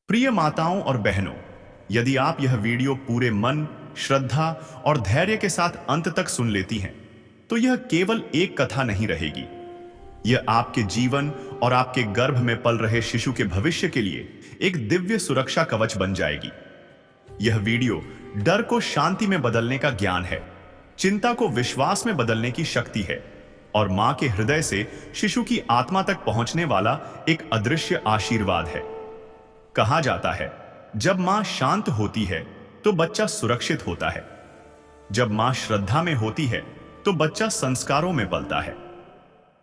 प्रिय माताओं और बहनों, यदि आप यह वीडियो पूरे मन, श्रद्धा और धैर्य के साथ अंत तक सुन लेती हैं, तो यह केवल एक कथा नहीं रहेगी। यह आपके जीवन और आपके गर्भ में पल रहे शिशु के भविष्य के लिए एक दिव्य सुरक्षा कवच बन जाएगी। यह वीडियो डर को शांति में बदलने का ज्ञान है, चिंता को विश्वास में बदलने की शक्ति है और मां के हृदय से शिशु की आत्मा तक पहुंचने वाला एक अदृश्य आशीर्वाद है। कहा जाता है, जब मां शांत होती है तो बच्चा सुरक्षित होता है। जब मां श्रद्धा में होती है तो बच्चा संस्कारों में पलता है।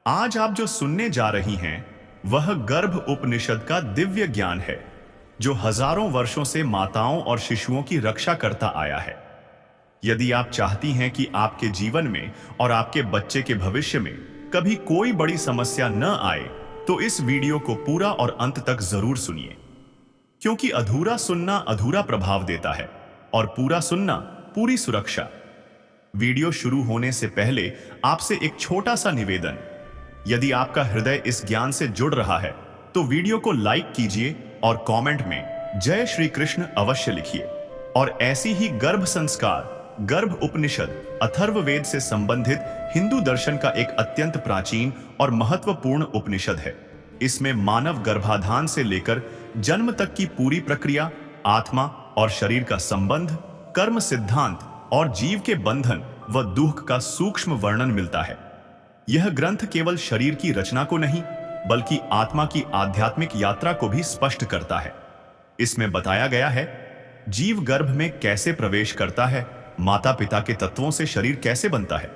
आज आप जो सुनने जा रही हैं, वह गर्भ उपनिषद का दिव्य ज्ञान है, जो हजारों वर्षों से माताओं और शिशुओं की रक्षा करता आया है। यदि आप चाहती हैं कि आपके जीवन में और आपके बच्चे के भविष्य में कभी कोई बड़ी समस्या न आए, तो इस वीडियो को पूरा और अंत तक जरूर सुनिए, क्योंकि अधूरा सुनना अधूरा प्रभाव देता है और पूरा सुनना पूरी सुरक्षा। वीडियो शुरू होने से पहले आपसे एक छोटा सा निवेदन। यदि आपका हृदय इस ज्ञान से जुड़ रहा है तो वीडियो को लाइक कीजिए और कमेंट में जय श्री कृष्ण अवश्य लिखिए। और ऐसी ही गर्भ संस्कार, गर्भ उपनिषद अथर्ववेद से संबंधित हिंदू दर्शन का एक अत्यंत प्राचीन और महत्वपूर्ण उपनिषद है। इसमें मानव गर्भाधान से लेकर जन्म तक की पूरी प्रक्रिया, आत्मा और शरीर का संबंध, कर्म सिद्धांत और जीव के बंधन व दुख का सूक्ष्म वर्णन मिलता है। यह ग्रंथ केवल शरीर की रचना को नहीं, बल्कि आत्मा की आध्यात्मिक यात्रा को भी स्पष्ट करता है। इसमें बताया गया है, जीव गर्भ में कैसे प्रवेश करता है, माता पिता के तत्वों से शरीर कैसे बनता है,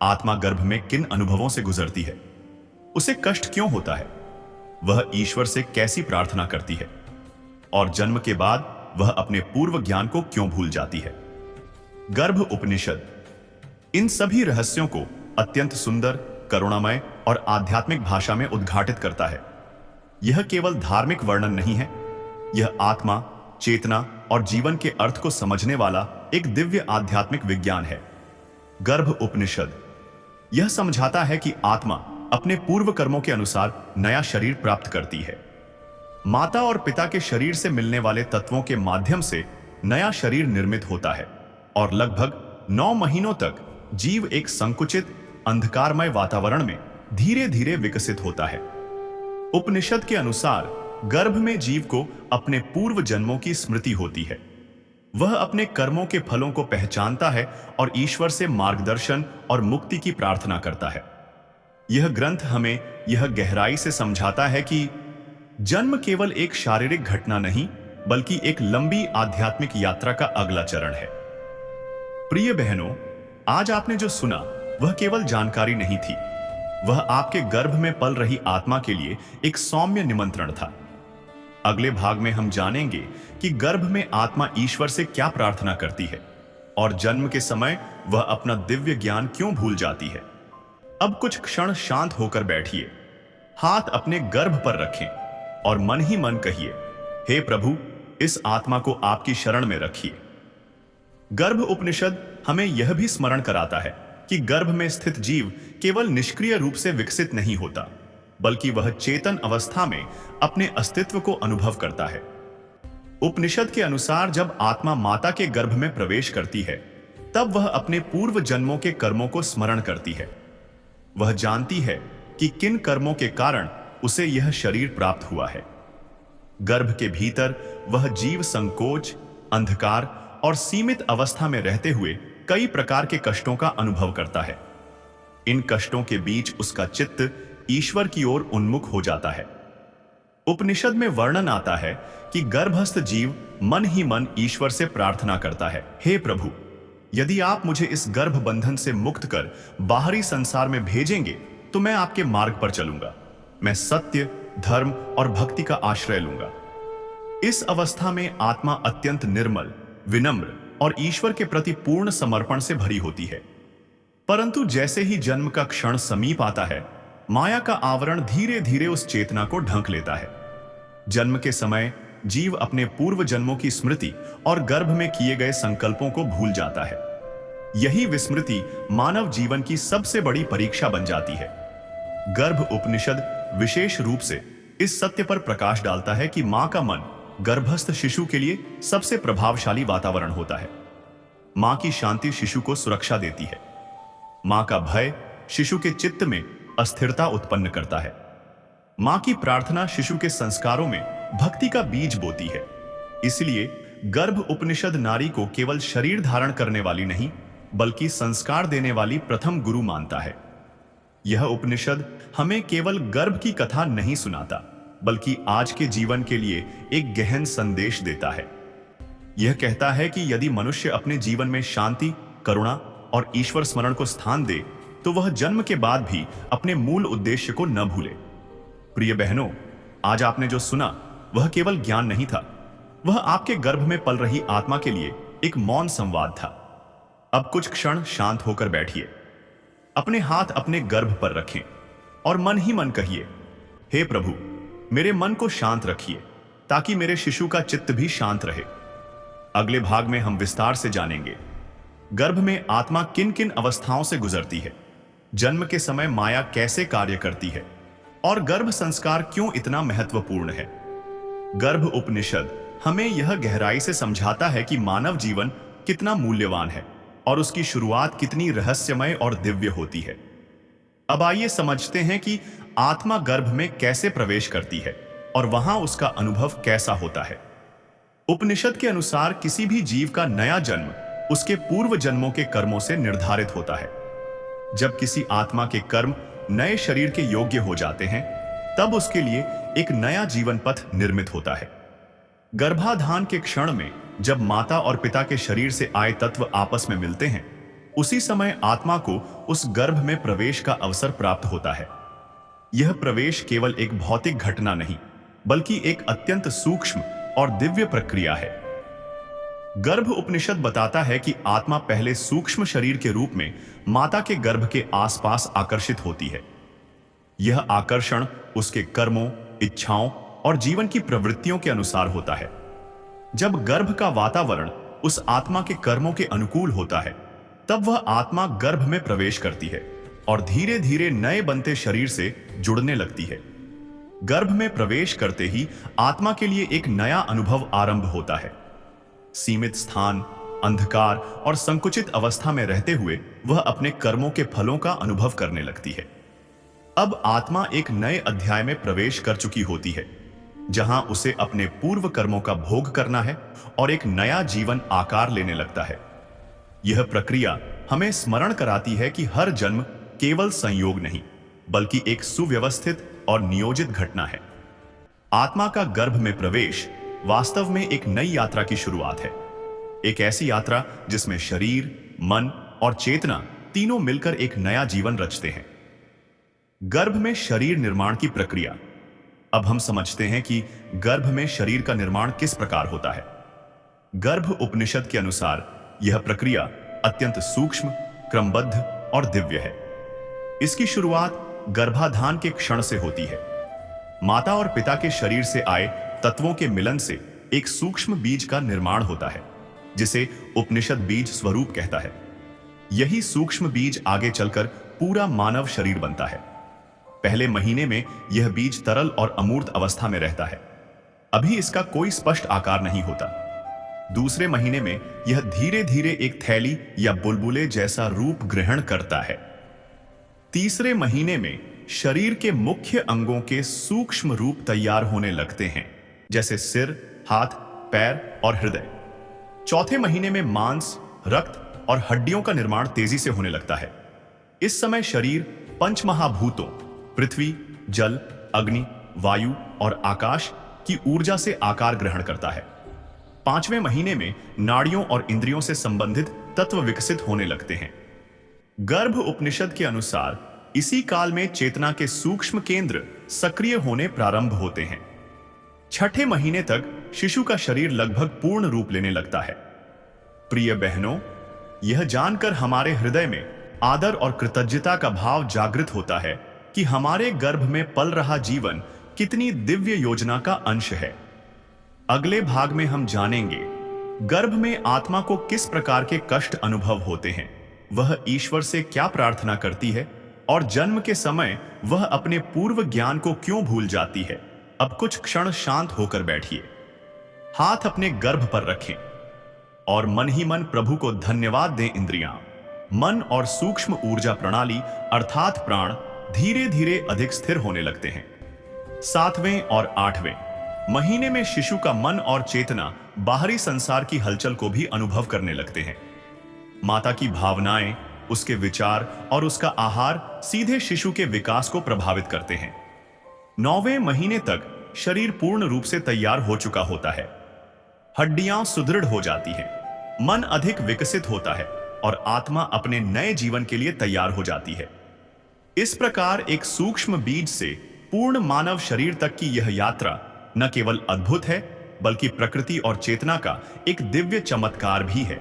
आत्मा गर्भ में किन अनुभवों से गुजरती है, उसे कष्ट क्यों होता है, वह ईश्वर से कैसी प्रार्थना करती है और जन्म के बाद वह अपने पूर्व ज्ञान को क्यों भूल जाती है। गर्भ उपनिषद इन सभी रहस्यों को अत्यंत सुंदर, करुणामय और आध्यात्मिक भाषा में उद्घाटित करता है। यह केवल धार्मिक वर्णन नहीं है, यह आत्मा, चेतना और जीवन के अर्थ को समझने वाला एक दिव्य आध्यात्मिक विज्ञान है। गर्भ उपनिषद यह समझाता है कि आत्मा अपने पूर्व कर्मों के अनुसार नया शरीर प्राप्त करती है। माता और पिता के शरीर से मिलने वाले तत्वों के माध्यम से नया शरीर निर्मित होता है और लगभग 9 महीनों तक जीव एक संकुचित, अंधकारमय वातावरण में धीरे धीरे विकसित होता है। उपनिषद के अनुसार गर्भ में जीव को अपने पूर्व जन्मों की स्मृति होती है। वह अपने कर्मों के फलों को पहचानता है और ईश्वर से मार्गदर्शन और मुक्ति की प्रार्थना करता है। यह ग्रंथ हमें यह गहराई से समझाता है कि जन्म केवल एक शारीरिक घटना नहीं, बल्कि एक लंबी आध्यात्मिक यात्रा का अगला चरण है। प्रिय बहनों, आज आपने जो सुना वह केवल जानकारी नहीं थी, वह आपके गर्भ में पल रही आत्मा के लिए एक सौम्य निमंत्रण था। अगले भाग में हम जानेंगे कि गर्भ में आत्मा ईश्वर से क्या प्रार्थना करती है और जन्म के समय वह अपना दिव्य ज्ञान क्यों भूल जाती है। अब कुछ क्षण शांत होकर बैठिए, हाथ अपने गर्भ पर रखें और मन ही मन कहिए, हे प्रभु, इस आत्मा को आपकी शरण में रखिए। गर्भ उपनिषद हमें यह भी स्मरण कराता है कि गर्भ में स्थित जीव केवल निष्क्रिय रूप से विकसित नहीं होता, बल्कि वह चेतन अवस्था में अपने अस्तित्व को अनुभव करता है। उपनिषद के अनुसार जब आत्मा माता के गर्भ में प्रवेश करती है, तब वह अपने पूर्व जन्मों के कर्मों को स्मरण करती है। वह जानती है कि किन कर्मों के कारण उसे यह शरीर प्राप्त हुआ है। गर्भ के भीतर वह जीव संकोच, अंधकार और सीमित अवस्था में रहते हुए कई प्रकार के कष्टों का अनुभव करता है। इन कष्टों के बीच उसका चित्त ईश्वर की ओर उन्मुख हो जाता है। उपनिषद में वर्णन आता है कि गर्भस्थ जीव मन ही मन ईश्वर से प्रार्थना करता है, हे प्रभु, यदि आप मुझे इस गर्भ बंधन से मुक्त कर बाहरी संसार में भेजेंगे तो मैं आपके मार्ग पर चलूंगा। मैं सत्य, धर्म और भक्ति का आश्रय लूंगा। इस अवस्था में आत्मा अत्यंत निर्मल, विनम्र और ईश्वर के प्रति पूर्ण समर्पण से भरी होती है। परंतु जैसे ही जन्म का क्षण समीप आता है, माया का आवरण धीरे धीरे उस चेतना को ढंक लेता है। जन्म के समय जीव अपने पूर्व जन्मों की स्मृति और गर्भ में किए गए संकल्पों को भूल जाता है। यही विस्मृति मानव जीवन की सबसे बड़ी परीक्षा बन जाती है। गर्भ उपनिषद विशेष रूप से इस सत्य पर प्रकाश डालता है कि मां का मन गर्भस्थ शिशु के लिए सबसे प्रभावशाली वातावरण होता है। मां की शांति शिशु को सुरक्षा देती है। मां का भय शिशु के चित्त में अस्थिरता उत्पन्न करता है। मां की प्रार्थना शिशु के संस्कारों में भक्ति का बीज बोती है। इसलिए गर्भ उपनिषद नारी को केवल शरीर धारण करने वाली नहीं, बल्कि संस्कार देने वाली प्रथम गुरु मानता है। यह उपनिषद हमें केवल गर्भ की कथा नहीं सुनाता, बल्कि आज के जीवन के लिए एक गहन संदेश देता है। यह कहता है कि यदि मनुष्य अपने जीवन में शांति, करुणा और ईश्वर स्मरण को स्थान दे, तो वह जन्म के बाद भी अपने मूल उद्देश्य को न भूले। प्रिय बहनों, आज आपने जो सुना वह केवल ज्ञान नहीं था, वह आपके गर्भ में पल रही आत्मा के लिए एक मौन संवाद था। अब कुछ क्षण शांत होकर बैठिए, अपने हाथ अपने गर्भ पर रखें और मन ही मन कहिए, हे प्रभु, मेरे मन को शांत रखिए ताकि मेरे शिशु का चित्त भी शांत रहे। अगले भाग में हम विस्तार से जानेंगे गर्भ में आत्मा किन किन अवस्थाओं से गुजरती है, जन्म के समय माया कैसे कार्य करती है और गर्भ संस्कार क्यों इतना महत्वपूर्ण है। गर्भ उपनिषद हमें यह गहराई से समझाता है कि मानव जीवन कितना मूल्यवान है और उसकी शुरुआत कितनी रहस्यमय और दिव्य होती है। अब आइए समझते हैं कि आत्मा गर्भ में कैसे प्रवेश करती है और वहां उसका अनुभव कैसा होता है। उपनिषद के अनुसार किसी भी जीव का नया जन्म उसके पूर्व जन्मों के कर्मों से निर्धारित होता है। जब किसी आत्मा के कर्म नए शरीर के योग्य हो जाते हैं, तब उसके लिए एक नया जीवन पथ निर्मित होता है। गर्भाधान के क्षण में जब माता और पिता के शरीर से आए तत्व आपस में मिलते हैं, उसी समय आत्मा को उस गर्भ में प्रवेश का अवसर प्राप्त होता है। यह प्रवेश केवल एक भौतिक घटना नहीं, बल्कि एक अत्यंत सूक्ष्म और दिव्य प्रक्रिया है। गर्भ उपनिषद बताता है कि आत्मा पहले सूक्ष्म शरीर के रूप में माता के गर्भ के आसपास आकर्षित होती है। यह आकर्षण उसके कर्मों, इच्छाओं और जीवन की प्रवृत्तियों के अनुसार होता है। जब गर्भ का वातावरण उस आत्मा के कर्मों के अनुकूल होता है, तब वह आत्मा गर्भ में प्रवेश करती है और धीरे धीरे नए बनते शरीर से जुड़ने लगती है। गर्भ में प्रवेश करते ही आत्मा के लिए एक नया अनुभव आरंभ होता है। सीमित स्थान, अंधकार और संकुचित अवस्था में रहते हुए वह अपने कर्मों के फलों का अनुभव करने लगती है। अब आत्मा एक नए अध्याय में प्रवेश कर चुकी होती है, जहां उसे अपने पूर्व कर्मों का भोग करना है और एक नया जीवन आकार लेने लगता है। यह प्रक्रिया हमें स्मरण कराती है कि हर जन्म केवल संयोग नहीं, बल्कि एक सुव्यवस्थित और नियोजित घटना है। आत्मा का गर्भ में प्रवेश वास्तव में एक नई यात्रा की शुरुआत है। एक ऐसी यात्रा जिसमें शरीर, मन और चेतना तीनों मिलकर एक नया जीवन रचते हैं। गर्भ में शरीर निर्माण की प्रक्रिया। अब हम समझते हैं कि गर्भ में शरीर का निर्माण किस प्रकार होता है। गर्भ उपनिषद के अनुसार यह प्रक्रिया अत्यंत सूक्ष्म, क्रमबद्ध और दिव्य है। इसकी शुरुआत गर्भाधान के क्षण से होती है। माता और पिता के शरीर से आए तत्वों के मिलन से एक सूक्ष्म बीज का निर्माण होता है, जिसे उपनिषद बीज स्वरूप कहता है। यही सूक्ष्म बीज आगे चलकर पूरा मानव शरीर बनता है। पहले महीने में यह बीज तरल और अमूर्त अवस्था में रहता है। अभी इसका कोई स्पष्ट आकार नहीं होता। दूसरे महीने में यह धीरे धीरे एक थैली या बुलबुले जैसा रूप ग्रहण करता है। तीसरे महीने में शरीर के मुख्य अंगों के सूक्ष्म रूप तैयार होने लगते हैं, जैसे सिर, हाथ, पैर और हृदय। चौथे महीने में मांस, रक्त और हड्डियों का निर्माण तेजी से होने लगता है। इस समय शरीर पंचमहाभूतों पृथ्वी, जल, अग्नि, वायु और आकाश की ऊर्जा से आकार ग्रहण करता है। पांचवें महीने में नाड़ियों और इंद्रियों से संबंधित तत्व विकसित होने लगते हैं। गर्भ उपनिषद के अनुसार इसी काल में चेतना के सूक्ष्म केंद्र सक्रिय होने प्रारंभ होते हैं। छठे महीने तक शिशु का शरीर लगभग पूर्ण रूप लेने लगता है। प्रिय बहनों, यह जानकर हमारे हृदय में आदर और कृतज्ञता का भाव जागृत होता है कि हमारे गर्भ में पल रहा जीवन कितनी दिव्य योजना का अंश है। अगले भाग में हम जानेंगे गर्भ में आत्मा को किस प्रकार के कष्ट अनुभव होते हैं, वह ईश्वर से क्या प्रार्थना करती है और जन्म के समय वह अपने पूर्व ज्ञान को क्यों भूल जाती है। अब कुछ क्षण शांत होकर बैठिए, हाथ अपने गर्भ पर रखें और मन ही मन प्रभु को धन्यवाद दें। इंद्रियां, मन और सूक्ष्म ऊर्जा प्रणाली अर्थात प्राण धीरे धीरे अधिक स्थिर होने लगते हैं। 7वें और 8वें महीने में शिशु का मन और चेतना बाहरी संसार की हलचल को भी अनुभव करने लगते हैं। माता की भावनाएं, उसके विचार और उसका आहार सीधे शिशु के विकास को प्रभावित करते हैं। 9वें महीने तक शरीर पूर्ण रूप से तैयार हो चुका होता है। हड्डियां सुदृढ़ हो जाती हैं, मन अधिक विकसित होता है और आत्मा अपने नए जीवन के लिए तैयार हो जाती है। इस प्रकार एक सूक्ष्म बीज से पूर्ण मानव शरीर तक की यह यात्रा न केवल अद्भुत है बल्कि प्रकृति और चेतना का एक दिव्य चमत्कार भी है।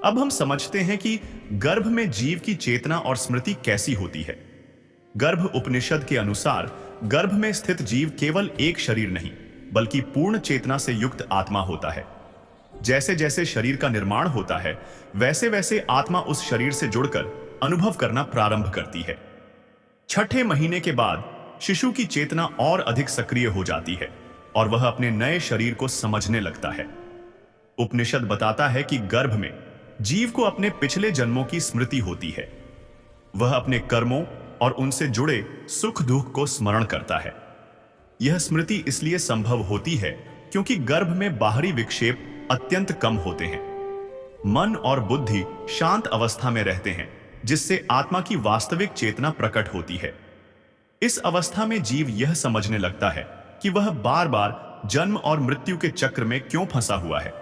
अब हम समझते हैं कि गर्भ में जीव की चेतना और स्मृति कैसी होती है। गर्भ उपनिषद के अनुसार गर्भ में स्थित जीव केवल एक शरीर नहीं बल्कि पूर्ण चेतना से युक्त आत्मा होता है। जैसे जैसे शरीर का निर्माण होता है वैसे वैसे आत्मा उस शरीर से जुड़कर अनुभव करना प्रारंभ करती है। 6ठे महीने के बाद शिशु की चेतना और अधिक सक्रिय हो जाती है और वह अपने नए शरीर को समझने लगता है। उपनिषद बताता है कि गर्भ में जीव को अपने पिछले जन्मों की स्मृति होती है। वह अपने कर्मों और उनसे जुड़े सुख दुख को स्मरण करता है। यह स्मृति इसलिए संभव होती है क्योंकि गर्भ में बाहरी विक्षेप अत्यंत कम होते हैं। मन और बुद्धि शांत अवस्था में रहते हैं जिससे आत्मा की वास्तविक चेतना प्रकट होती है। इस अवस्था में जीव यह समझने लगता है कि वह बार बार जन्म और मृत्यु के चक्र में क्यों फंसा हुआ है।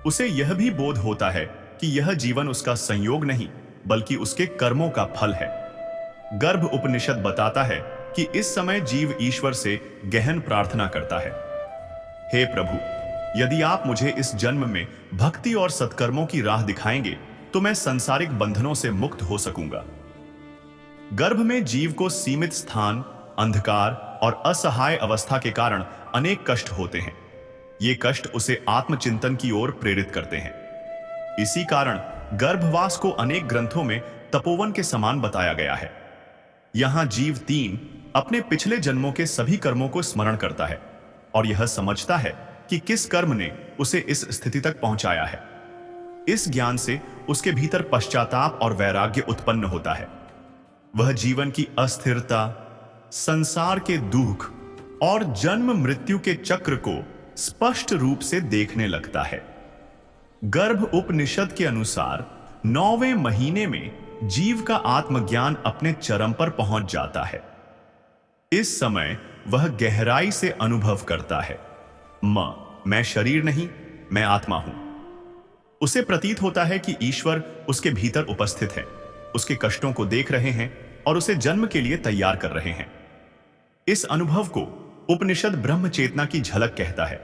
उसे यह भी बोध होता है कि यह जीवन उसका संयोग नहीं बल्कि उसके कर्मों का फल है। गर्भ उपनिषद बताता है कि इस समय जीव ईश्वर से गहन प्रार्थना करता है, हे प्रभु, यदि आप मुझे इस जन्म में भक्ति और सत्कर्मों की राह दिखाएंगे तो मैं सांसारिक बंधनों से मुक्त हो सकूंगा। गर्भ में जीव को सीमित स्थान, अंधकार और असहाय अवस्था के कारण अनेक कष्ट होते हैं। ये कष्ट उसे आत्मचिंतन की ओर प्रेरित करते हैं। इसी कारण गर्भवास को अनेक ग्रंथों में तपोवन के समान बताया गया है। यहां जीव 3 अपने पिछले जन्मों के सभी कर्मों को स्मरण करता है और यह समझता है कि किस कर्म ने उसे इस स्थिति तक पहुंचाया है। इस ज्ञान से उसके भीतर पश्चाताप और वैराग्य उत्पन्न होता है। वह जीवन की अस्थिरता, संसार के दुख और जन्म मृत्यु के चक्र को स्पष्ट रूप से देखने लगता है। गर्भ उपनिषद के अनुसार 9वें महीने में जीव का आत्मज्ञान अपने चरम पर पहुंच जाता है। इस समय वह गहराई से अनुभव करता है, मैं शरीर नहीं, मैं आत्मा हूं। उसे प्रतीत होता है कि ईश्वर उसके भीतर उपस्थित है, उसके कष्टों को देख रहे हैं और उसे जन्म के लिए तैयार कर रहे हैं। इस अनुभव को उपनिषद ब्रह्म चेतना की झलक कहता है।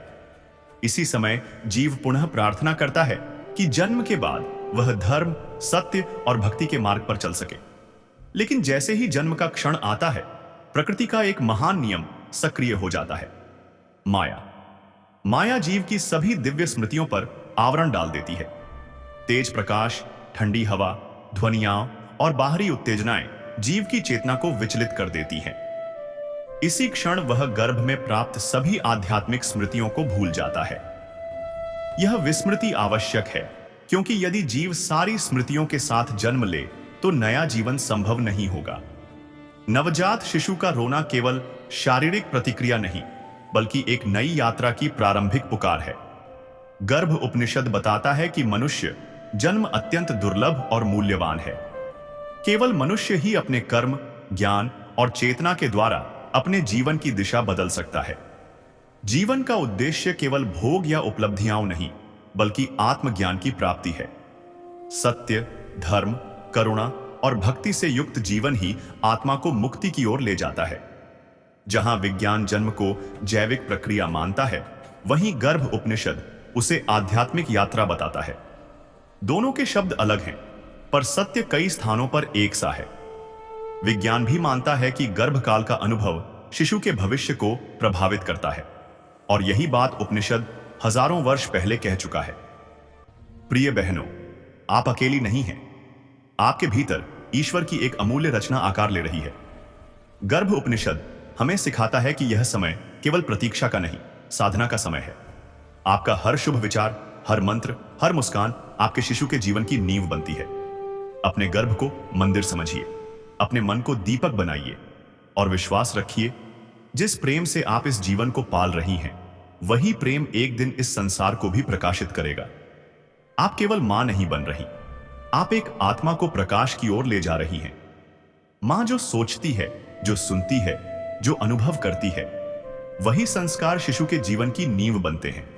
इसी समय जीव पुनः प्रार्थना करता है कि जन्म के बाद वह धर्म, सत्य और भक्ति के मार्ग पर चल सके। लेकिन जैसे ही जन्म का क्षण आता है, प्रकृति का एक महान नियम सक्रिय हो जाता है, माया जीव की सभी दिव्य स्मृतियों पर आवरण डाल देती है। तेज प्रकाश, ठंडी हवा, ध्वनियां और बाहरी उत्तेजनाएं जीव की चेतना को विचलित कर देती हैं। इसी क्षण वह गर्भ में प्राप्त सभी आध्यात्मिक स्मृतियों को भूल जाता है। यह विस्मृति आवश्यक है क्योंकि यदि जीव सारी स्मृतियों के साथ जन्म ले तो नया जीवन संभव नहीं होगा। नवजात शिशु का रोना केवल शारीरिक प्रतिक्रिया नहीं बल्कि एक नई यात्रा की प्रारंभिक पुकार है। गर्भ उपनिषद बताता है कि मनुष्य जन्म अत्यंत दुर्लभ और मूल्यवान है। केवल मनुष्य ही अपने कर्म, ज्ञान और चेतना के द्वारा अपने जीवन की दिशा बदल सकता है। जीवन का उद्देश्य केवल भोग या उपलब्धियां नहीं बल्कि आत्मज्ञान की प्राप्ति है। सत्य, धर्म, करुणा और भक्ति से युक्त जीवन ही आत्मा को मुक्ति की ओर ले जाता है। जहां विज्ञान जन्म को जैविक प्रक्रिया मानता है, वहीं गर्भ उपनिषद उसे आध्यात्मिक यात्रा बताता है। दोनों के शब्द अलग हैं, पर सत्य कई स्थानों पर एक सा है। विज्ञान भी मानता है कि गर्भकाल का अनुभव शिशु के भविष्य को प्रभावित करता है और यही बात उपनिषद हजारों वर्ष पहले कह चुका है। प्रिय बहनों, आप अकेली नहीं हैं। आपके भीतर ईश्वर की एक अमूल्य रचना आकार ले रही है। गर्भ उपनिषद हमें सिखाता है कि यह समय केवल प्रतीक्षा का नहीं, साधना का समय है। आपका हर शुभ विचार, हर मंत्र, हर मुस्कान आपके शिशु के जीवन की नींव बनती है। अपने गर्भ को मंदिर समझिए, अपने मन को दीपक बनाइए और विश्वास रखिए, जिस प्रेम से आप इस जीवन को पाल रही हैं, वही प्रेम एक दिन इस संसार को भी प्रकाशित करेगा। आप केवल मां नहीं बन रही, आप एक आत्मा को प्रकाश की ओर ले जा रही हैं। मां जो सोचती है, जो सुनती है, जो अनुभव करती है, वही संस्कार शिशु के जीवन की नींव बनते हैं।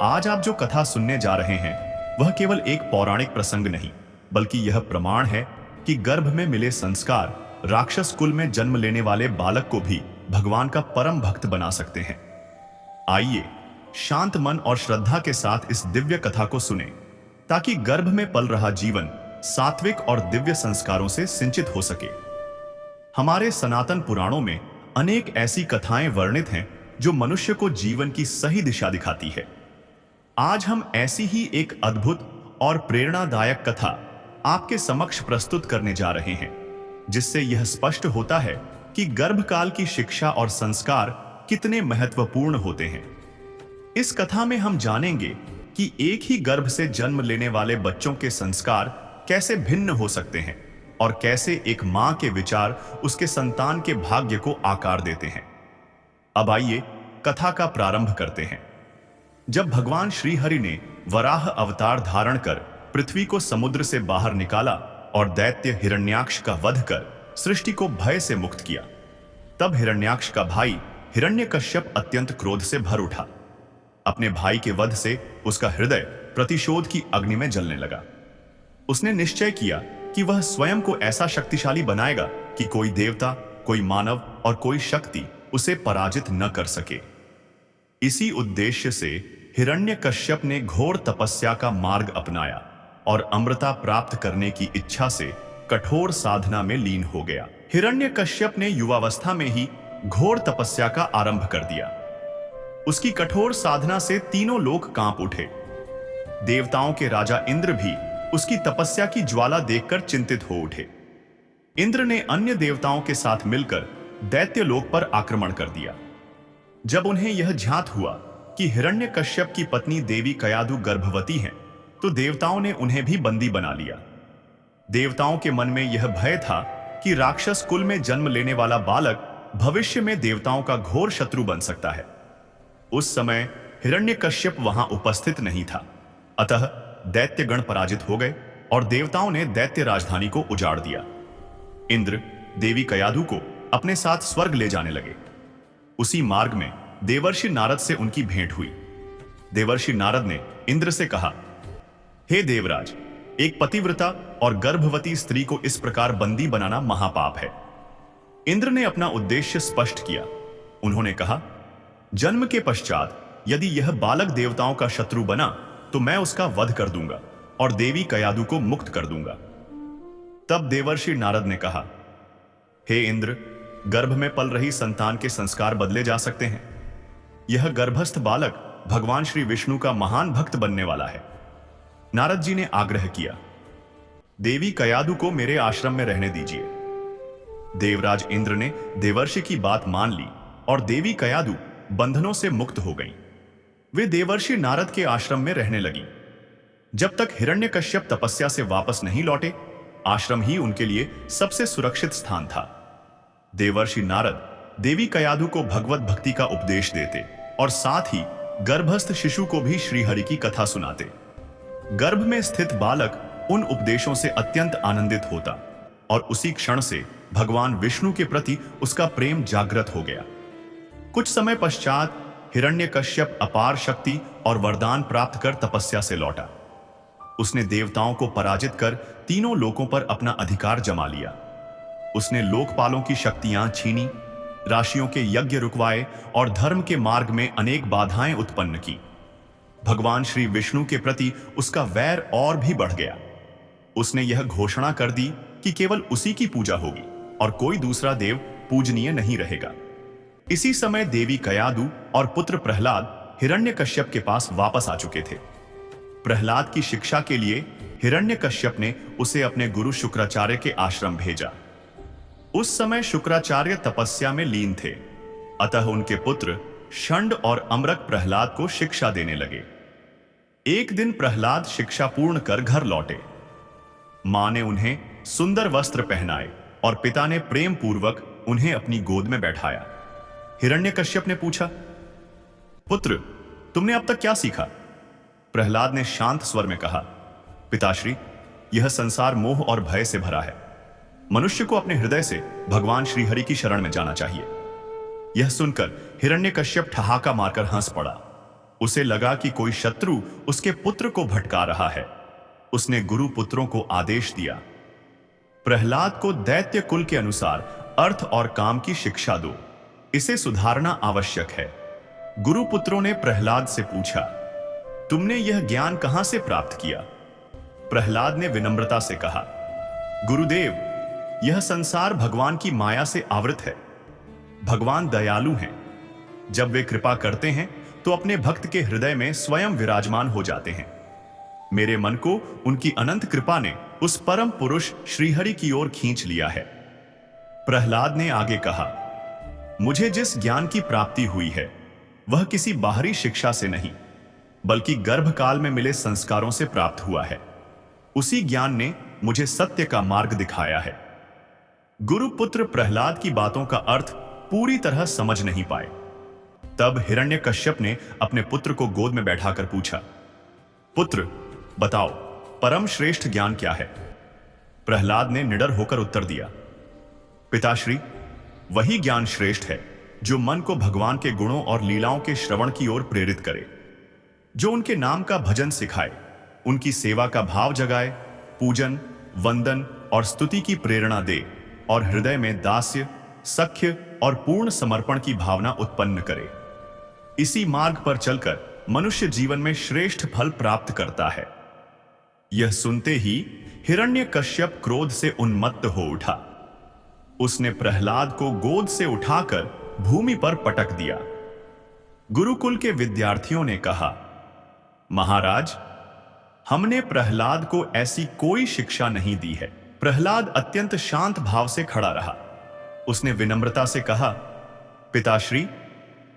आज आप जो कथा सुनने जा रहे हैं, वह केवल एक पौराणिक प्रसंग नहीं, बल्कि यह प्रमाण है कि गर्भ में मिले संस्कार राक्षस कुल में जन्म लेने वाले बालक को भी भगवान का परम भक्त बना सकते हैं। आइए शांत मन और श्रद्धा के साथ इस दिव्य कथा को सुने, ताकि गर्भ में पल रहा जीवन सात्विक और दिव्य संस्कारों से सिंचित हो सके। हमारे सनातन पुराणों में अनेक ऐसी कथाएं वर्णित हैं जो मनुष्य को जीवन की सही दिशा दिखाती है। आज हम ऐसी ही एक अद्भुत और प्रेरणादायक कथा आपके समक्ष प्रस्तुत करने जा रहे हैं, जिससे यह स्पष्ट होता है कि गर्भकाल की शिक्षा और संस्कार कितने महत्वपूर्ण होते हैं। इस कथा में हम जानेंगे कि एक ही गर्भ से जन्म लेने वाले बच्चों के संस्कार कैसे भिन्न हो सकते हैं और कैसे एक मां के विचार उसके संतान के भाग्य को आकार देते हैं। अब आइए कथा का प्रारंभ करते हैं। जब भगवान श्री हरि ने वराह अवतार धारण कर पृथ्वी को समुद्र से बाहर निकाला और दैत्य हिरण्याक्ष का वध कर सृष्टि को भय से मुक्त किया, तब हिरण्याक्ष का भाई हिरण्यकश्यप अत्यंत क्रोध से भर उठा। अपने भाई के वध से उसका हृदय प्रतिशोध की अग्नि में जलने लगा। उसने निश्चय किया कि वह स्वयं को ऐसा शक्तिशाली बनाएगा कि कोई देवता, कोई मानव और कोई शक्ति उसे पराजित न कर सके। इसी उद्देश्य से हिरण्यकश्यप ने घोर तपस्या का मार्ग अपनाया और अमृता प्राप्त करने की इच्छा से कठोर साधना में लीन हो गया। हिरण्यकश्यप ने युवावस्था में ही घोर तपस्या का आरंभ कर दिया। उसकी कठोर साधना से तीनों लोक कांप उठे। देवताओं के राजा इंद्र भी उसकी तपस्या की ज्वाला देखकर चिंतित हो उठे। इंद्र ने अन्य देवताओं के साथ मिलकर दैत्य लोक पर आक्रमण कर दिया। जब उन्हें यह ज्ञात हुआ कि हिरण्यकश्यप की पत्नी देवी कयाधु गर्भवती हैं, तो देवताओं ने उन्हें भी बंदी बना लिया। देवताओं के मन में यह भय था कि राक्षस कुल में जन्म लेने वाला बालक भविष्य में देवताओं का घोर शत्रु बन सकता है। उस समय हिरण्यकश्यप वहां उपस्थित नहीं था, अतः दैत्य गण पराजित हो गए और देवताओं ने दैत्य राजधानी को उजाड़ दिया। इंद्र देवी कयाधु को अपने साथ स्वर्ग ले जाने लगे। उसी मार्ग में देवर्षि नारद से उनकी भेंट हुई। देवर्षि नारद ने इंद्र से कहा, हे देवराज, एक पतिव्रता और गर्भवती स्त्री को इस प्रकार बंदी बनाना महापाप है। इंद्र ने अपना उद्देश्य स्पष्ट किया। उन्होंने कहा, जन्म के पश्चात यदि यह बालक देवताओं का शत्रु बना तो मैं उसका वध कर दूंगा और देवी कयाधु को मुक्त कर दूंगा। तब देवर्षि नारद ने कहा, हे इंद्र, गर्भ में पल रही संतान के संस्कार बदले जा सकते हैं। यह गर्भस्थ बालक भगवान श्री विष्णु का महान भक्त बनने वाला है। नारद जी ने आग्रह किया, देवी कयाधु को मेरे आश्रम में रहने दीजिए। देवराज इंद्र ने देवर्षि की बात मान ली और देवी कयाधु बंधनों से मुक्त हो गईं। वे देवर्षि नारद के आश्रम में रहने लगी। जब तक हिरण्यकश्यप तपस्या से वापस नहीं लौटे, आश्रम ही उनके लिए सबसे सुरक्षित स्थान था। देवर्षि नारद देवी कयाधु को भगवत भक्ति का उपदेश देते और साथ ही गर्भस्थ शिशु को भी श्रीहरि की कथा सुनाते। गर्भ में स्थित बालक उन उपदेशों से अत्यंत आनंदित होता और उसी क्षण से भगवान विष्णु के प्रति उसका प्रेम जागृत हो गया। कुछ समय पश्चात हिरण्यकश्यप अपार शक्ति और वरदान प्राप्त कर तपस्या से लौटा। उसने देवताओं को पराजित कर तीनों लोकों पर अपना अधिकार जमा लिया। उसने लोकपालों की शक्तियां छीनी, राशियों के यज्ञ रुकवाए और धर्म के मार्ग में अनेक बाधाएं उत्पन्न की। भगवान श्री विष्णु के प्रति उसका वैर और भी बढ़ गया। उसने यह घोषणा कर दी कि केवल उसी की पूजा होगी और कोई दूसरा देव पूजनीय नहीं रहेगा। इसी समय देवी कयाधु और पुत्र प्रहलाद हिरण्यकश्यप के पास वापस आ चुके थे। प्रहलाद की शिक्षा के लिए हिरण्यकश्यप ने उसे अपने गुरु शुक्राचार्य के आश्रम भेजा। उस समय शुक्राचार्य तपस्या में लीन थे, अतः उनके पुत्र षंड और अमरक प्रहलाद को शिक्षा देने लगे। एक दिन प्रहलाद शिक्षा पूर्ण कर घर लौटे। मां ने उन्हें सुंदर वस्त्र पहनाए और पिता ने प्रेम पूर्वक उन्हें अपनी गोद में बैठाया। हिरण्यकश्यप ने पूछा, पुत्र, तुमने अब तक क्या सीखा? प्रहलाद ने शांत स्वर में कहा, पिताश्री, यह संसार मोह और भय से भरा है। मनुष्य को अपने हृदय से भगवान श्रीहरि की शरण में जाना चाहिए। यह सुनकर हिरण्यकश्यप ठहाका मारकर हंस पड़ा। उसे लगा कि कोई शत्रु उसके पुत्र को भटका रहा है। उसने गुरु पुत्रों को आदेश दिया, प्रहलाद को दैत्य कुल के अनुसार अर्थ और काम की शिक्षा दो। इसे सुधारना आवश्यक है। गुरु पुत्रों ने प्रहलाद से पूछा, तुमने यह ज्ञान कहां से प्राप्त किया? प्रहलाद ने विनम्रता से कहा, गुरुदेव, यह संसार भगवान की माया से आवृत है। भगवान दयालु हैं। जब वे कृपा करते हैं तो अपने भक्त के हृदय में स्वयं विराजमान हो जाते हैं। मेरे मन को उनकी अनंत कृपा ने उस परम पुरुष श्रीहरि की ओर खींच लिया है। प्रहलाद ने आगे कहा, मुझे जिस ज्ञान की प्राप्ति हुई है वह किसी बाहरी शिक्षा से नहीं, बल्कि गर्भकाल में मिले संस्कारों से प्राप्त हुआ है। उसी ज्ञान ने मुझे सत्य का मार्ग दिखाया है। गुरुपुत्र प्रहलाद की बातों का अर्थ पूरी तरह समझ नहीं पाए। तब हिरण्यकश्यप ने अपने पुत्र को गोद में बैठाकर पूछा, पुत्र, बताओ, परम श्रेष्ठ ज्ञान क्या है? प्रहलाद ने निडर होकर उत्तर दिया, पिताश्री, वही ज्ञान श्रेष्ठ है जो मन को भगवान के गुणों और लीलाओं के श्रवण की ओर प्रेरित करे, जो उनके नाम का भजन सिखाए, उनकी सेवा का भाव जगाए, पूजन, वंदन और स्तुति की प्रेरणा दे और हृदय में दास्य, सख्य और पूर्ण समर्पण की भावना उत्पन्न करे। इसी मार्ग पर चलकर मनुष्य जीवन में श्रेष्ठ फल प्राप्त करता है। यह सुनते ही हिरण्यकश्यप क्रोध से उन्मत्त हो उठा। उसने प्रहलाद को गोद से उठाकर भूमि पर पटक दिया। गुरुकुल के विद्यार्थियों ने कहा, महाराज, हमने प्रहलाद को ऐसी कोई शिक्षा नहीं दी है। प्रहलाद अत्यंत शांत भाव से खड़ा रहा। उसने विनम्रता से कहा, पिताश्री,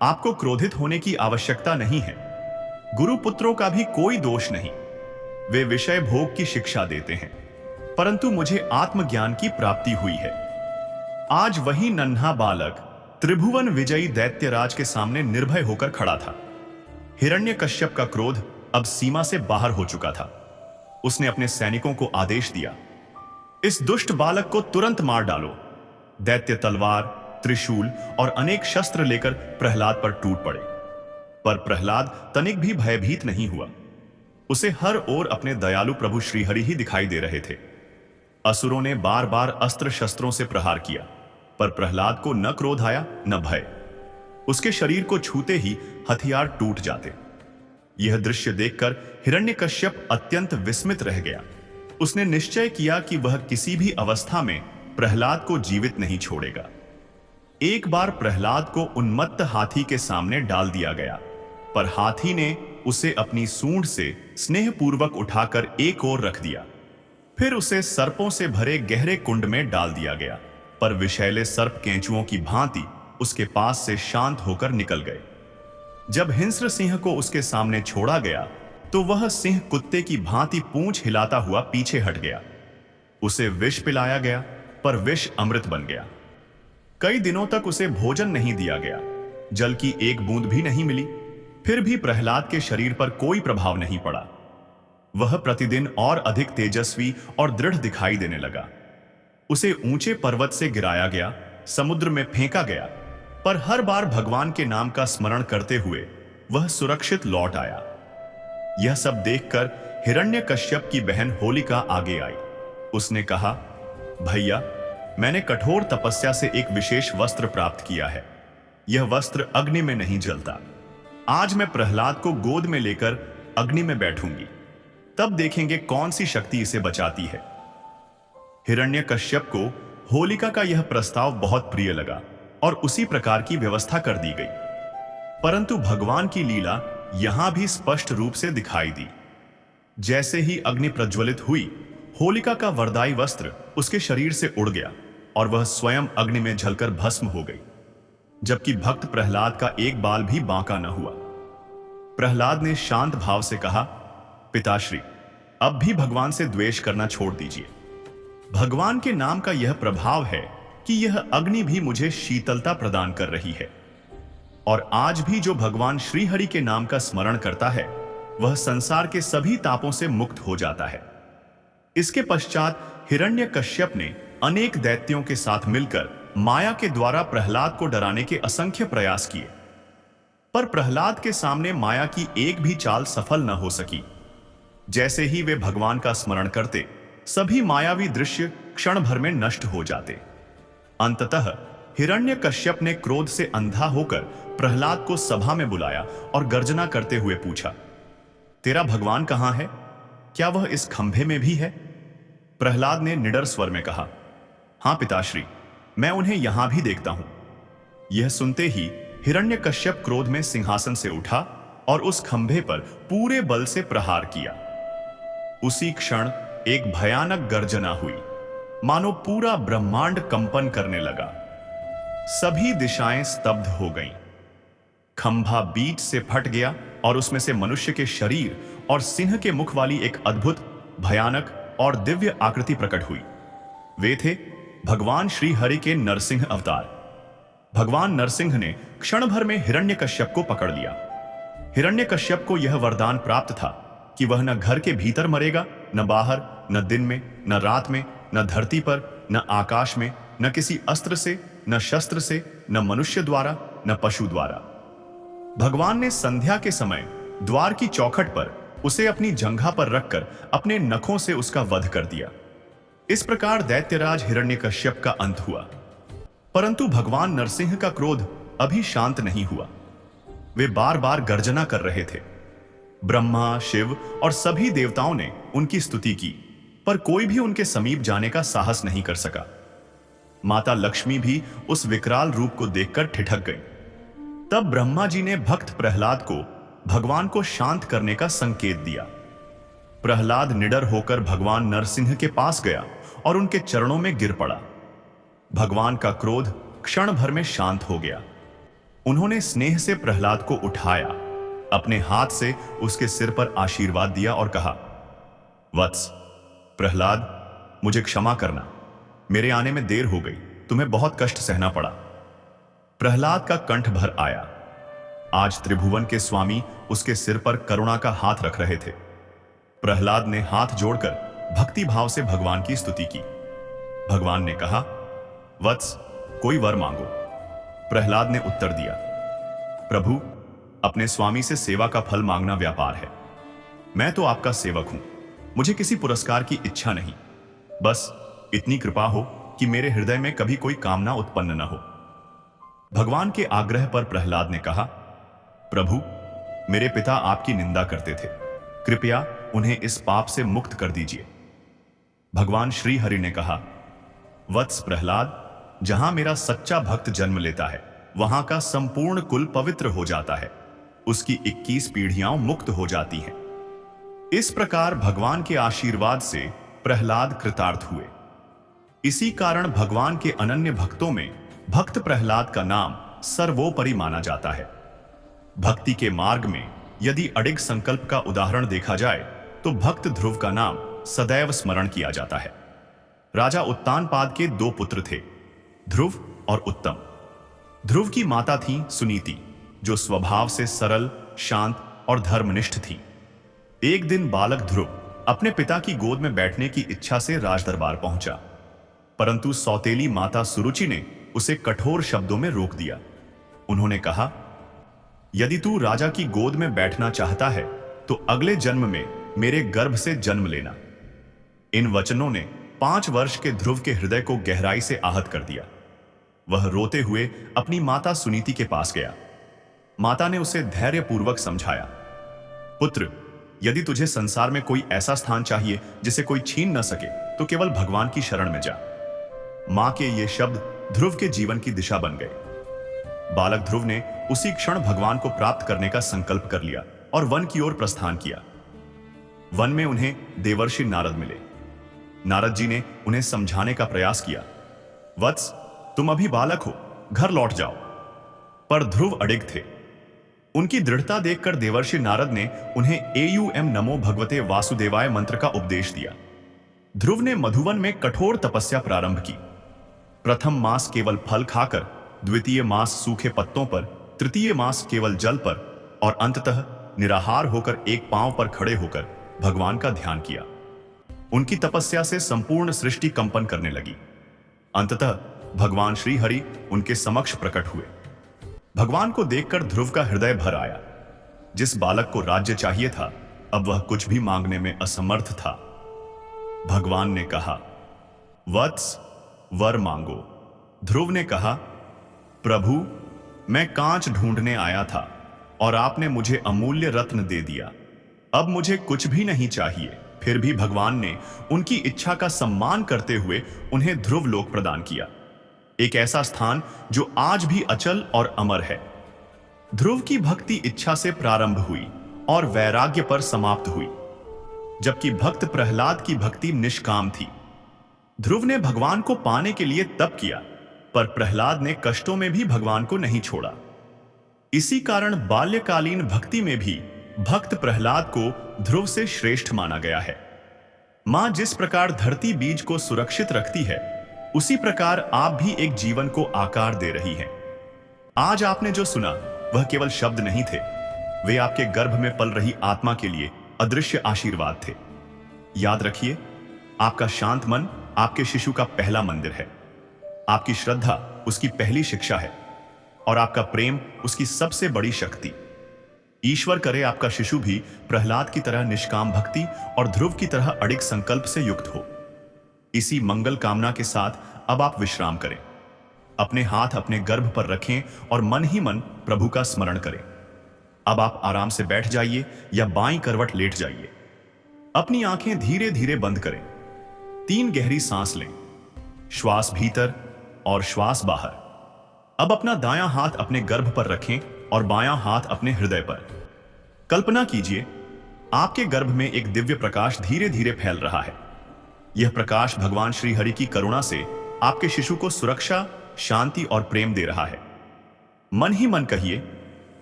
आपको क्रोधित होने की आवश्यकता नहीं है। गुरुपुत्रों का भी कोई दोष नहीं। वे विषय भोग की शिक्षा देते हैं, परंतु मुझे आत्मज्ञान की प्राप्ति हुई है। आज वही नन्हा बालक त्रिभुवन विजयी दैत्यराज के सामने निर्भय होकर खड़ा था। हिरण्यकश्यप का क्रोध अब सीमा से बाहर हो चुका था। उसने अपने सैनिकों को आदेश दिया, इस दुष्ट बालक को तुरंत मार डालो। दैत्य तलवार, त्रिशूल और अनेक शस्त्र लेकर प्रहलाद पर टूट पड़े, पर प्रहलाद तनिक भी भयभीत नहीं हुआ। उसे हर ओर अपने दयालु प्रभु श्रीहरि ही दिखाई दे रहे थे। असुरों ने बार बार अस्त्र शस्त्रों से प्रहार किया, पर प्रहलाद को न क्रोध आया न भय। उसके शरीर को छूते ही हथियार टूट जाते। यह दृश्य देखकर हिरण्यकश्यप अत्यंत विस्मित रह गया। उसने निश्चय किया कि वह किसी भी अवस्था में प्रहलाद को जीवित नहीं छोड़ेगा। एक बार प्रहलाद को उन्मत्त हाथी के सामने डाल दिया गया, पर हाथी ने उसे अपनी सूंड से स्नेहपूर्वक उठाकर एक ओर रख दिया। फिर उसे सर्पों से भरे गहरे कुंड में डाल दिया गया, पर विषैले सर्प केंचुओं की भांति उसके पास से शांत होकर निकल गए। जब हिंस्र सिंह को उसके सामने छोड़ा गया तो वह सिंह कुत्ते की भांति पूंछ हिलाता हुआ पीछे हट गया। उसे विष पिलाया गया, पर विष अमृत बन गया। कई दिनों तक उसे भोजन नहीं दिया गया, जल की एक बूंद भी नहीं मिली। फिर भी प्रहलाद के शरीर पर कोई प्रभाव नहीं पड़ा। वह प्रतिदिन और अधिक तेजस्वी और दृढ़ दिखाई देने लगा। उसे ऊंचे पर्वत से गिराया गया, समुद्र में फेंका गया, पर हर बार भगवान के नाम का स्मरण करते हुए वह सुरक्षित लौट आया। यह सब देखकर हिरण्यकश्यप की बहन होलिका आगे आई। उसने कहा, भैया, मैंने कठोर तपस्या से एक विशेष वस्त्र प्राप्त किया है। यह वस्त्र अग्नि में नहीं जलता। आज मैं प्रहलाद को गोद में लेकर अग्नि में बैठूंगी, तब देखेंगे कौन सी शक्ति इसे बचाती है। हिरण्यकश्यप को होलिका का यह प्रस्ताव बहुत प्रिय लगा और उसी प्रकार की व्यवस्था कर दी गई। परंतु भगवान की लीला यहां भी स्पष्ट रूप से दिखाई दी। जैसे ही अग्नि प्रज्वलित हुई, होलिका का वरदाई वस्त्र उसके शरीर से उड़ गया और वह स्वयं अग्नि में जलकर भस्म हो गई। जबकि भक्त प्रहलाद का एक बाल भी बांका न हुआ। प्रहलाद ने शांत भाव से कहा, पिताश्री, अब भी भगवान से द्वेष करना छोड़ दीजिए। भगवान के नाम का यह प्रभाव है कि यह अग्नि भी मुझे शीतलता प्रदान कर रही है, और आज भी जो भगवान श्रीहरि के नाम का स्मरण करता है वह संसार के सभी तापों से मुक्त हो जाता है। इसके पश्चात हिरण्यकश्यप ने अनेक दैत्यों के साथ मिलकर माया के द्वारा प्रहलाद को डराने के असंख्य प्रयास किए, पर प्रहलाद के सामने माया की एक भी चाल सफल न हो सकी। जैसे ही वे भगवान का स्मरण करते, सभी मायावी दृश्य क्षण भर में नष्ट हो जाते। अंततः हिरण्यकश्यप ने क्रोध से अंधा होकर प्रहलाद को सभा में बुलाया और गर्जना करते हुए पूछा, तेरा भगवान कहां है? क्या वह इस खंभे में भी है? प्रहलाद ने निडर स्वर में कहा, हां पिताश्री, मैं उन्हें यहां भी देखता हूं। यह सुनते ही हिरण्यकश्यप क्रोध में सिंहासन से उठा और उस खंभे पर पूरे बल से प्रहार किया। उसी क्षण एक भयानक गर्जना हुई, मानो पूरा ब्रह्मांड कंपन करने लगा। सभी दिशाएं स्तब्ध हो गईं। खंभा बीच से फट गया और उसमें से मनुष्य के शरीर और सिंह के मुख वाली एक अद्भुत, भयानक और दिव्य आकृति प्रकट हुई। वे थे भगवान श्री हरि के नरसिंह अवतार। भगवान नरसिंह ने क्षण भर में हिरण्यकश्यप को पकड़ लिया। हिरण्यकश्यप को यह वरदान प्राप्त था कि वह न घर के भीतर मरेगा, न बाहर, न दिन में, न रात में, न धरती पर, न आकाश में, न किसी अस्त्र से, न शस्त्र से, न मनुष्य द्वारा, न पशु द्वारा। भगवान ने संध्या के समय द्वार की चौखट पर उसे अपनी जंघा पर रखकर अपने नखों से उसका वध कर दिया। इस प्रकार दैत्यराज हिरण्यकश्यप का अंत हुआ। परंतु भगवान नरसिंह का क्रोध अभी शांत नहीं हुआ। वे बार बार गर्जना कर रहे थे। ब्रह्मा, शिव और सभी देवताओं ने उनकी स्तुति की, पर कोई भी उनके समीप जाने का साहस नहीं कर सका। माता लक्ष्मी भी उस विकराल रूप को देखकर ठिठक गई। तब ब्रह्मा जी ने भक्त प्रहलाद को भगवान को शांत करने का संकेत दिया। प्रहलाद निडर होकर भगवान नरसिंह के पास गया और उनके चरणों में गिर पड़ा। भगवान का क्रोध क्षण भर में शांत हो गया। उन्होंने स्नेह से प्रहलाद को उठाया, अपने हाथ से उसके सिर पर आशीर्वाद दिया और कहा, वत्स प्रहलाद, मुझे क्षमा करना, मेरे आने में देर हो गई, तुम्हें बहुत कष्ट सहना पड़ा। प्रहलाद का कंठ भर आया। आज त्रिभुवन के स्वामी उसके सिर पर करुणा का हाथ रख रहे थे। प्रहलाद ने हाथ जोड़कर भक्ति भाव से भगवान की स्तुति की। भगवान ने कहा, वत्स, कोई वर मांगो। प्रहलाद ने उत्तर दिया, प्रभु, अपने स्वामी से सेवा का फल मांगना व्यापार है। मैं तो आपका सेवक हूं, मुझे किसी पुरस्कार की इच्छा नहीं। बस इतनी कृपा हो कि मेरे हृदय में कभी कोई कामना उत्पन्न न हो। भगवान के आग्रह पर प्रहलाद ने कहा, प्रभु, मेरे पिता आपकी निंदा करते थे, कृपया उन्हें इस पाप से मुक्त कर दीजिए। भगवान श्री हरि ने कहा, वत्स प्रहलाद, जहां मेरा सच्चा भक्त जन्म लेता है वहां का संपूर्ण कुल पवित्र हो जाता है, उसकी 21 पीढ़ियां मुक्त हो जाती हैं। इस प्रकार भगवान के आशीर्वाद से प्रहलाद कृतार्थ हुए। इसी कारण भगवान के अनन्य भक्तों में भक्त प्रहलाद का नाम सर्वोपरि माना जाता है। भक्ति के मार्ग में यदि अडिग संकल्प का उदाहरण देखा जाए तो भक्त ध्रुव का नाम सदैव स्मरण किया जाता है। राजा उत्तानपाद के 2 पुत्र थे, ध्रुव और उत्तम। ध्रुव की माता थी सुनीति, जो स्वभाव से सरल, शांत और धर्मनिष्ठ थी। एक दिन बालक ध्रुव अपने पिता की गोद में बैठने की इच्छा से राजदरबार पहुंचा, परंतु सौतेली माता सुरुचि ने उसे कठोर शब्दों में रोक दिया। उन्होंने कहा, यदि तू राजा की गोद में बैठना चाहता है तो अगले जन्म में मेरे गर्भ से जन्म लेना। इन वचनों ने 5 वर्ष के ध्रुव के हृदय को गहराई से आहत कर दिया। वह रोते हुए अपनी माता सुनीति के पास गया। माता ने उसे धैर्यपूर्वक समझाया, पुत्र, यदि तुझे संसार में कोई ऐसा स्थान चाहिए जिसे कोई छीन न सके तो केवल भगवान की शरण में जा। मां के ये शब्द ध्रुव के जीवन की दिशा बन गए। बालक ध्रुव ने उसी क्षण भगवान को प्राप्त करने का संकल्प कर लिया और वन की ओर प्रस्थान किया। वन में उन्हें देवर्षि नारद मिले। नारद जी ने उन्हें समझाने का प्रयास किया, वत्स, तुम अभी बालक हो, घर लौट जाओ। पर ध्रुव अडिग थे। उनकी दृढ़ता देखकर देवर्षि नारद ने उन्हें एयूएम नमो भगवते वासुदेवाय मंत्र का उपदेश दिया। ध्रुव ने मधुवन में कठोर तपस्या प्रारंभ की। प्रथम मास केवल फल खाकर, द्वितीय मास सूखे पत्तों पर, तृतीय मास केवल जल पर और अंततः निराहार होकर एक पांव पर खड़े होकर भगवान का ध्यान किया। उनकी तपस्या से संपूर्ण सृष्टि कंपन करने लगी। अंततः भगवान श्री हरि उनके समक्ष प्रकट हुए। भगवान को देखकर ध्रुव का हृदय भर आया। जिस बालक को राज्य चाहिए था, अब वह कुछ भी मांगने में असमर्थ था। भगवान ने कहा, वत्स, वर मांगो। ध्रुव ने कहा, प्रभु, मैं कांच ढूंढने आया था और आपने मुझे अमूल्य रत्न दे दिया। अब मुझे कुछ भी नहीं चाहिए। फिर भी भगवान ने उनकी इच्छा का सम्मान करते हुए उन्हें ध्रुव लोक प्रदान किया, एक ऐसा स्थान जो आज भी अचल और अमर है। ध्रुव की भक्ति इच्छा से प्रारंभ हुई और वैराग्य पर समाप्त हुई, जबकि भक्त प्रहलाद की भक्ति निष्काम थी। ध्रुव ने भगवान को पाने के लिए तप किया, पर प्रहलाद ने कष्टों में भी भगवान को नहीं छोड़ा। इसी कारण बाल्यकालीन भक्ति में भी भक्त प्रहलाद को ध्रुव से श्रेष्ठ माना गया है। मां जिस प्रकार धरती बीज को सुरक्षित रखती है, उसी प्रकार आप भी एक जीवन को आकार दे रही हैं। आज आपने जो सुना वह केवल शब्द नहीं थे, वे आपके गर्भ में पल रही आत्मा के लिए अदृश्य आशीर्वाद थे। याद रखिए, आपका शांत मन आपके शिशु का पहला मंदिर है, आपकी श्रद्धा उसकी पहली शिक्षा है और आपका प्रेम उसकी सबसे बड़ी शक्ति। ईश्वर करे आपका शिशु भी प्रहलाद की तरह निष्काम भक्ति और ध्रुव की तरह अडिग संकल्प से युक्त हो। इसी मंगल कामना के साथ अब आप विश्राम करें। अपने हाथ अपने गर्भ पर रखें और मन ही मन प्रभु का स्मरण करें। अब आप आराम से बैठ जाइए या बाईं करवट लेट जाइए। अपनी आंखें धीरे धीरे बंद करें। 3 गहरी सांस लें, श्वास भीतर और श्वास बाहर। अब अपना दायां हाथ अपने गर्भ पर रखें और बायां हाथ अपने हृदय पर। कल्पना कीजिए, आपके गर्भ में एक दिव्य प्रकाश धीरे धीरे फैल रहा है। यह प्रकाश भगवान श्री हरि की करुणा से आपके शिशु को सुरक्षा, शांति और प्रेम दे रहा है। मन ही मन कहिए,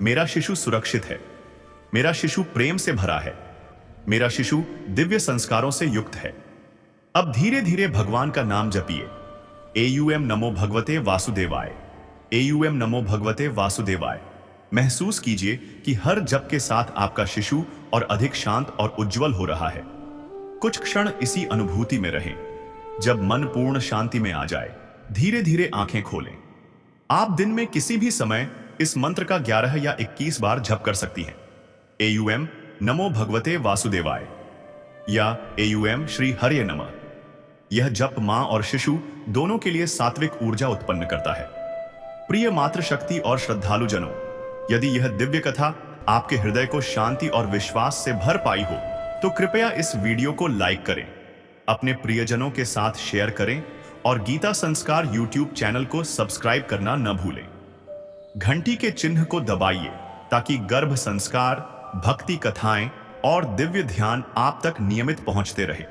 मेरा शिशु सुरक्षित है, मेरा शिशु प्रेम से भरा है, मेरा शिशु दिव्य संस्कारों से युक्त है। अब धीरे धीरे भगवान का नाम जपिए। एयूएम नमो भगवते वासुदेवाय, एयूएम नमो भगवते वासुदेवाय। महसूस कीजिए कि हर जप के साथ आपका शिशु और अधिक शांत और उज्जवल हो रहा है। कुछ क्षण इसी अनुभूति में रहें। जब मन पूर्ण शांति में आ जाए, धीरे धीरे आंखें खोलें। आप दिन में किसी भी समय इस मंत्र का 11 या 21 बार जप कर सकती हैं। एयूएम नमो भगवते वासुदेवाय या एयूएम श्री हरे नमः। यह जप मां और शिशु दोनों के लिए सात्विक ऊर्जा उत्पन्न करता है। प्रिय मातृशक्ति और श्रद्धालु जनों, यदि यह दिव्य कथा आपके हृदय को शांति और विश्वास से भर पाई हो, तो कृपया इस वीडियो को लाइक करें, अपने प्रियजनों के साथ शेयर करें और गीता संस्कार यूट्यूब चैनल को सब्सक्राइब करना न भूलें। घंटी के चिन्ह को दबाइए ताकि गर्भ संस्कार, भक्ति कथाएं और दिव्य ध्यान आप तक नियमित पहुंचते रहे।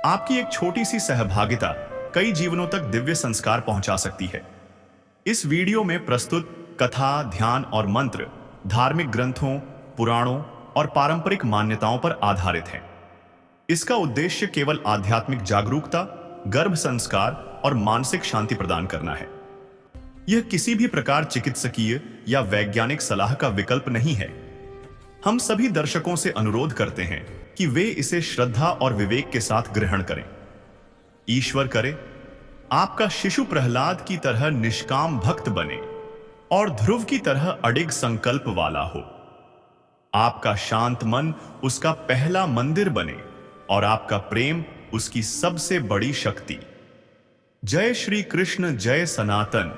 आपकी एक छोटी सी सहभागिता कई जीवनों तक दिव्य संस्कार पहुंचा सकती है। इस वीडियो में प्रस्तुत कथा, ध्यान और मंत्र धार्मिक ग्रंथों, पुराणों और पारंपरिक मान्यताओं पर आधारित हैं। इसका उद्देश्य केवल आध्यात्मिक जागरूकता, गर्भ संस्कार और मानसिक शांति प्रदान करना है। यह किसी भी प्रकार चिकित्सकीय या वैज्ञानिक सलाह का विकल्प नहीं है। हम सभी दर्शकों से अनुरोध करते हैं कि वे इसे श्रद्धा और विवेक के साथ ग्रहण करें। ईश्वर करे आपका शिशु प्रहलाद की तरह निष्काम भक्त बने और ध्रुव की तरह अडिग संकल्प वाला हो। आपका शांत मन उसका पहला मंदिर बने और आपका प्रेम उसकी सबसे बड़ी शक्ति। जय श्री कृष्ण, जय सनातन।